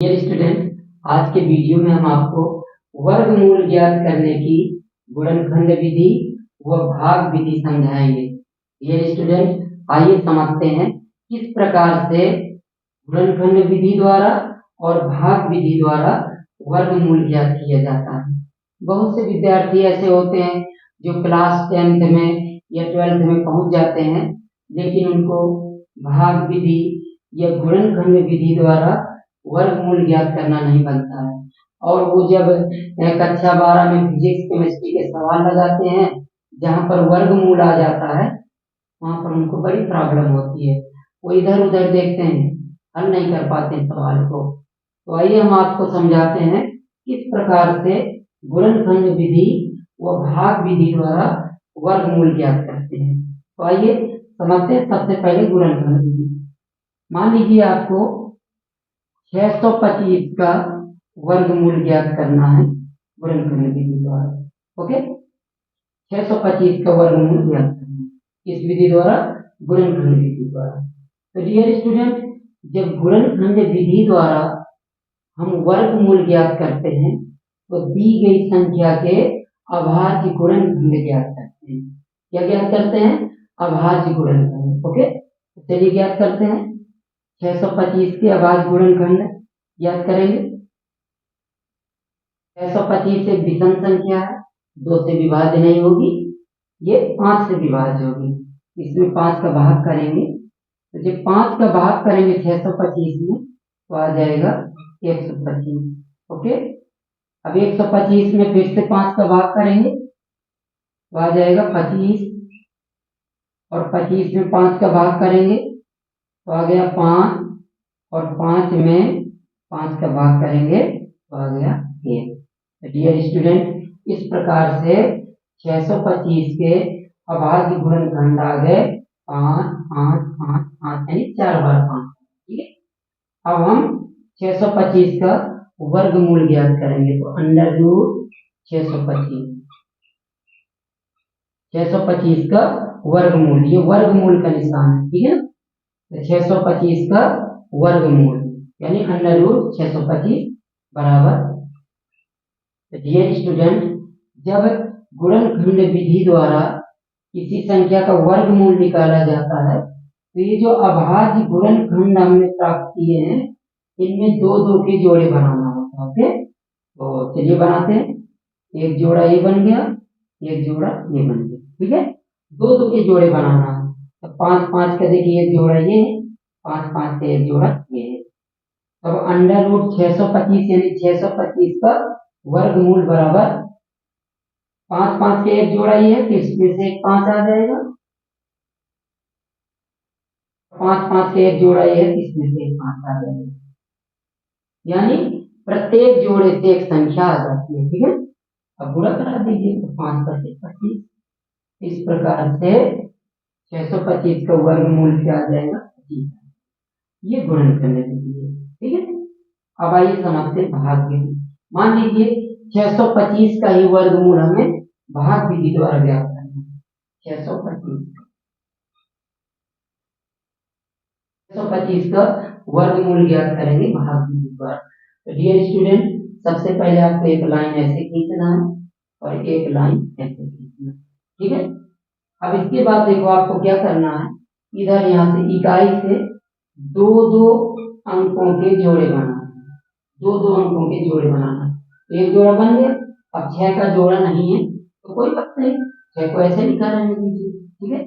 Dear student, आज के video में हम आपको वर्गमूल ज्ञात करने की गुणनखंड विधि व भाग विधि समझाएंगे। डियर स्टूडेंट, आइए समझते हैं किस प्रकार से गुणनखंड विधि द्वारा और भाग विधि द्वारा वर्गमूल ज्ञात किया जाता है। बहुत से विद्यार्थी ऐसे होते हैं जो क्लास 10th में या 12th में पहुंच जाते हैं, लेकिन उनको भाग विधि या गुणनखंड विधि द्वारा वर्गमूल ज्ञात करना नहीं बनता है, और वो जब कक्षा 12 में फिजिक्स केमिस्ट्री के सवाल लगाते हैं जहाँ पर वर्गमूल आ जाता है, वहां पर उनको बड़ी प्रॉब्लम होती है। वो इधर उधर देखते हैं, हल नहीं कर पाते सवाल को। तो आइए हम आपको समझाते हैं किस प्रकार से गुणनखंड विधि व भाग विधि द्वारा वर्गमूल ज्ञात करते हैं। तो आइए समझते हैं। सबसे पहले गुणनखंड विधि। मान लीजिए आपको 625 का वर्गमूल ज्ञात करना है गुणनखंड विधि द्वारा। ओके, 625 का वर्गमूल ज्ञात करना है इस विधि द्वारा, गुणनखंड विधि द्वारा। तो डियर स्टूडेंट, जब गुणनखंड विधि द्वारा हम वर्गमूल ज्ञात करते हैं तो दी गई संख्या के अभाज्य गुणनखंड ज्ञात करते हैं। क्या ज्ञात करते हैं? अभाज्य गुणनखंड। ओके, चलिए ज्ञात करते हैं। 625 के अभाज्य गुणनखंड ज्ञात करेंगे। 625 एक विषम संख्या है, 2 से विभाज्य नहीं होगी, ये 5 से विभाज्य होगी। इसमें 5 का भाग करेंगे, तो जब 5 का भाग करेंगे 625 में तो आ जाएगा 125। ओके, अब 125 में फिर से 5 का भाग करेंगे तो आ जाएगा 25, और 25 में 5 का भाग करेंगे तो आ गया 5, और 5 में 5 का भाग करेंगे तो आ गया 1। डियर स्टूडेंट, इस प्रकार से 625 के अभाज्य गुणनखंड आ गए 5 5 5 5, यानी 4 बार 5। ठीक है, अब हम 625 का वर्गमूल ज्ञात करेंगे। तो अंडर रूट 625 का वर्गमूल, ये वर्गमूल का निशान है। ठीक है ना, तो 625 का वर्गमूल यानी अंडर रूट 625 बराबर। डियर स्टूडेंट, जब गुणनखंड विधि द्वारा किसी संख्या का वर्गमूल निकाला जाता है तो ये जो अभाज्य गुणनखंड हमने प्राप्त किए हैं, इनमें दो दो के जोड़े बनाना होता है। ओके, तो चलिए बनाते हैं। एक जोड़ा ये बन गया, एक जोड़ा ये बन गया। ठीक है, दो दो के जोड़े बनाना है। तो 5 5 का देखिए एक जोड़ा ये है, 5 5 का एक जोड़ा ये है। अब अंडर रूट 625 यानी 625 का वर्गमूल बराबर 5 5 के एक जोड़ा ये है, तो इसमें से एक 5 आ जाएगा। 5 5 के एक जोड़ा ये है, तो इसमें से एक 5 आ जाएगा। यानी प्रत्येक जोड़े से एक संख्या आ जाती है। ठीक है, अब गुणा करा दीजिए, तो 5 5 25। इस प्रकार से 625 का वर्गमूल क्या आ जाएगा? 25। ये गुणनखंड विधि है। ठीक है, अब आइए समझते हैं भाग विधि। मान लीजिए 625 का ही वर्गमूल हमें भाग विधि द्वारा ज्ञात करना है। 625 का वर्गमूल ज्ञात करेंगे भाग विधि द्वारा। तो डियर स्टूडेंट, सबसे पहले आपको एक लाइन ऐसे खींचना है और एक लाइन ऐसे खींचना है। ठीक है, अब इसके बाद देखो आपको क्या करना है, इधर यहाँ से इकाई से दो दो अंकों के जोड़े बनाना है। दो दो अंकों के जोड़े बनाना है। एक जोड़ा बन गया। अब 6 का जोड़ा नहीं है तो कोई बात नहीं, 6 को ऐसे लिखा रहने दीजिए। ठीक है,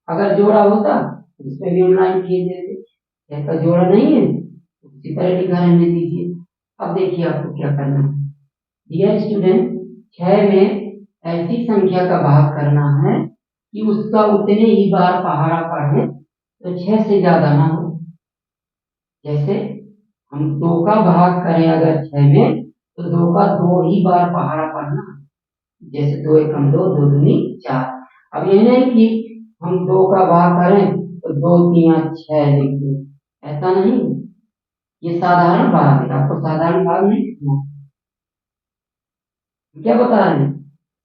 अगर जोड़ा होता तो इस पे भी हम लाइन खींच देते। 6 का जोड़ा नहीं है तो इसी तरह लिखा रहने दीजिए। अब देखिए आपको क्या करना है। डियर स्टूडेंट, 6 में ऐसी संख्या का भाग करना है कि उसका उतने ही बार पहाड़ा पढ़े, तो 6 से ज्यादा ना हो। जैसे हम 2 का भाग करें अगर 6 में, तो 2 का 2 ही बार पहाड़ा पढ़ना। जैसे 2 एकम 2, 2 दूनी 4। अब ये नहीं कि हम 2 का भाग करें तो 2 3 6 लिख दें, ऐसा नहीं। ये साधारण भाग है, आपको साधारण भाग नहीं लिखना। क्या बता रहे हैं?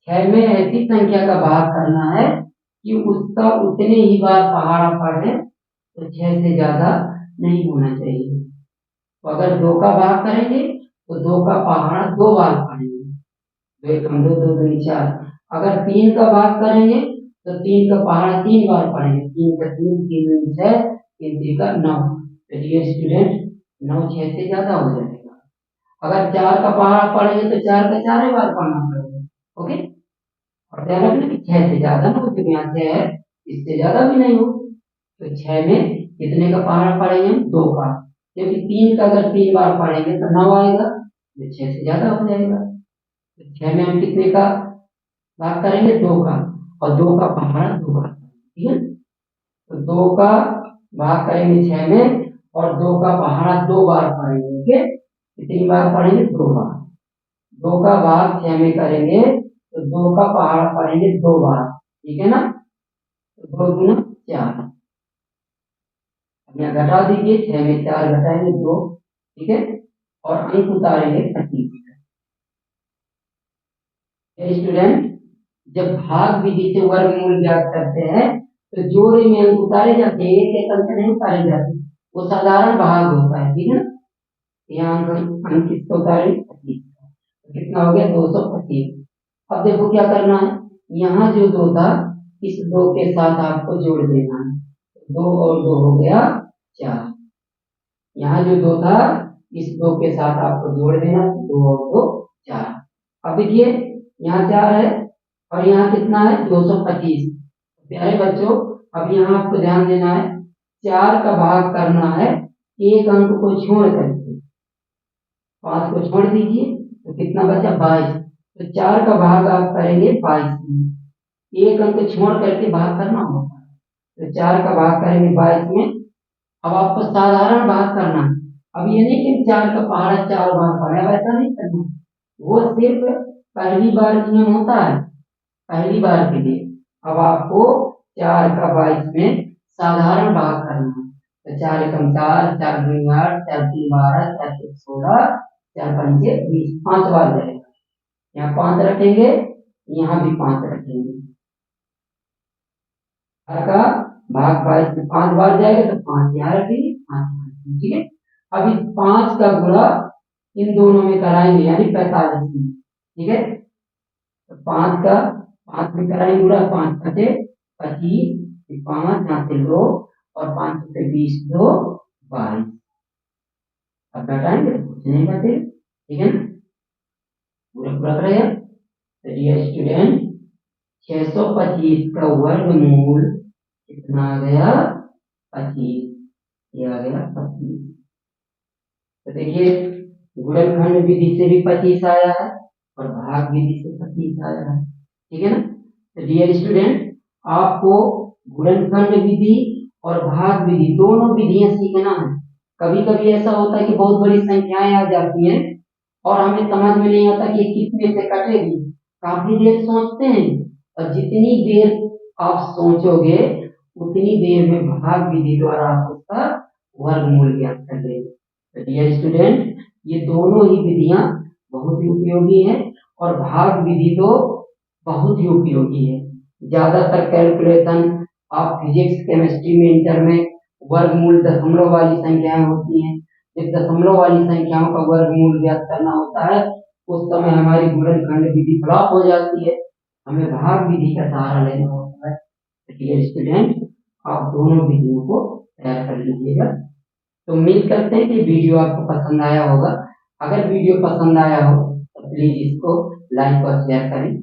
6 में ऐसी संख्या का भाग करना है कि उसका उतने ही बार पहाड़ा पढ़े, तो 6 से ज्यादा नहीं होना चाहिए। तो अगर 2 का भाग करेंगे तो 2 का पहाड़ा 2 बार पढ़ेंगे, 2 एकम 2, 2 दूनी 4। अगर 3 का भाग करेंगे तो 3 का पहाड़ा 3 बार पढ़ेंगे, 3 का 3, 3 दूनी 6, 3 3 का 9। तो डियर स्टूडेंट 9 6 से ज्यादा हो जाएगा। अगर 4 का पहाड़ा पढ़ेंगे तो 4 का 4 ही बार पढ़ना पड़ेगा। ओके, और ध्यान रखना कि 6 से ज्यादा ना हो, क्योंकि यहाँ 6 है, इससे ज्यादा भी नहीं हो। तो 6 में कितने का पहाड़ा पढ़ेंगे हम? 2 का, क्योंकि 3 का अगर 3 बार पढ़ेंगे तो 9 आएगा, तो 6 से ज्यादा हो जाएगा। तो 6 में हम कितने का भाग करेंगे? 2 का, और 2 का पहाड़ा 2 बार, ठीक है। तो 2 का भाग करेंगे 6 में, और 2 का पहाड़ा 2 बार पढ़ेंगे। ओके, कितनी बार पढ़ेंगे? 2 बार। 2 का भाग 6 में करेंगे तो 2 का पहाड़ा पढ़ेंगे 2 बार, ठीक है ना। तो 2 गुना 4, अब यहाँ घटा दीजिए, 6 में 4 घटाएंगे 2, ठीक है, और अंक उतारेंगे 25। स्टूडेंट जब भाग विधि से वर्गमूल ज्ञात करते हैं तो जोड़े में अंक उतारे जाते हैं, एक एक अंक नहीं उतारे जाते, वो साधारण भाग होता है, ठीक है ना। यहाँ अंक किसको उतारे? 25। तो कितना हो गया? 225। अब देखो क्या करना है, यहाँ जो 2 था इस 2 के साथ आपको जोड़ देना है, 2 और 2 हो गया 4। यहाँ जो 2 था इस 2 के साथ आपको जोड़ देना, 2 और 2 4। अब देखिए यहाँ 4 है और यहाँ कितना है? 225। प्यारे बच्चों अब यहाँ आपको ध्यान देना है, 4 का भाग करना है एक अंक को छोड़ करके, 5 को छोड़ दीजिए तो कितना बचा? 22। तो 4 का भाग आप करेंगे 22 में, एक अंक छोड़ करके भाग करना होगा, तो 4 का भाग करेंगे 22 में। अब आपको साधारण भाग करना है, अब ये नहीं कि 4 का पहाड़ा 4 बार पढ़े, वैसा नहीं करना, वो सिर्फ पहली बार नियम होता है, पहली बार के लिए। अब आपको 4 का 22 में साधारण भाग करना है, तो 4 एकम 4, 4 दूनी 8, 4 3 12, 4 6 16, 4 पंचे 20, 5 बार जाएगा। यहाँ 5 रखेंगे, यहाँ भी 5 रखेंगे, 4 का भाग 22 में 5 बार जाएगा तो 5 यहाँ रखेंगे, 5 यहाँ रखेंगे, ठीक है। अब इस 5 का गुणा इन दोनों में कराएंगे, यानी 45 में, ठीक है। तो 5 का 5 में कराएंगे गुणा, 5 पचे 25, 5 यहाँ से 2 और 5 से 20, 2 22। अब घटाएंगे तो कुछ नहीं बचे, ठीक है ना, पूरा पूरा करेगा। तो डियर स्टूडेंट 625 का वर्गमूल कितना आ गया? 25, ये आ गया 25। तो देखिए गुणनखंड विधि से भी 25 आया है और भाग विधि से 25 आया है, ठीक है ना। तो डियर स्टूडेंट आपको गुणनखंड विधि और भाग विधि दोनों विधियां सीखना है। कभी कभी ऐसा होता है कि बहुत बड़ी संख्याएं आ जाती हैं और हमें समझ में नहीं आता कि कितने से कटेगी, काफी देर सोचते हैं, और जितनी देर आप सोचोगे उतनी देर में भाग विधि द्वारा आप उसका वर्गमूल ज्ञात कर लेंगे। तो डियर स्टूडेंट ये दोनों ही विधियां बहुत ही उपयोगी है, और भाग विधि तो बहुत ही उपयोगी है। ज्यादातर कैलकुलेशन आप फिजिक्स केमिस्ट्री में इंटर में वर्गमूल दशमलव वाली संख्याएं होती हैं, जब दशमलव वाली संख्याओं का वर्गमूल ज्ञात करना होता है उस समय हमारी गुणनखंड विधि फ्लॉप हो जाती है, हमें भाग विधि का सहारा लेना होता है। डियर स्टूडेंट आप दोनों विधियों को तैयार कर लीजिएगा। तो उम्मीद करते हैं कि वीडियो आपको पसंद आया होगा। अगर वीडियो पसंद आया हो तो प्लीज इसको लाइक और शेयर करें।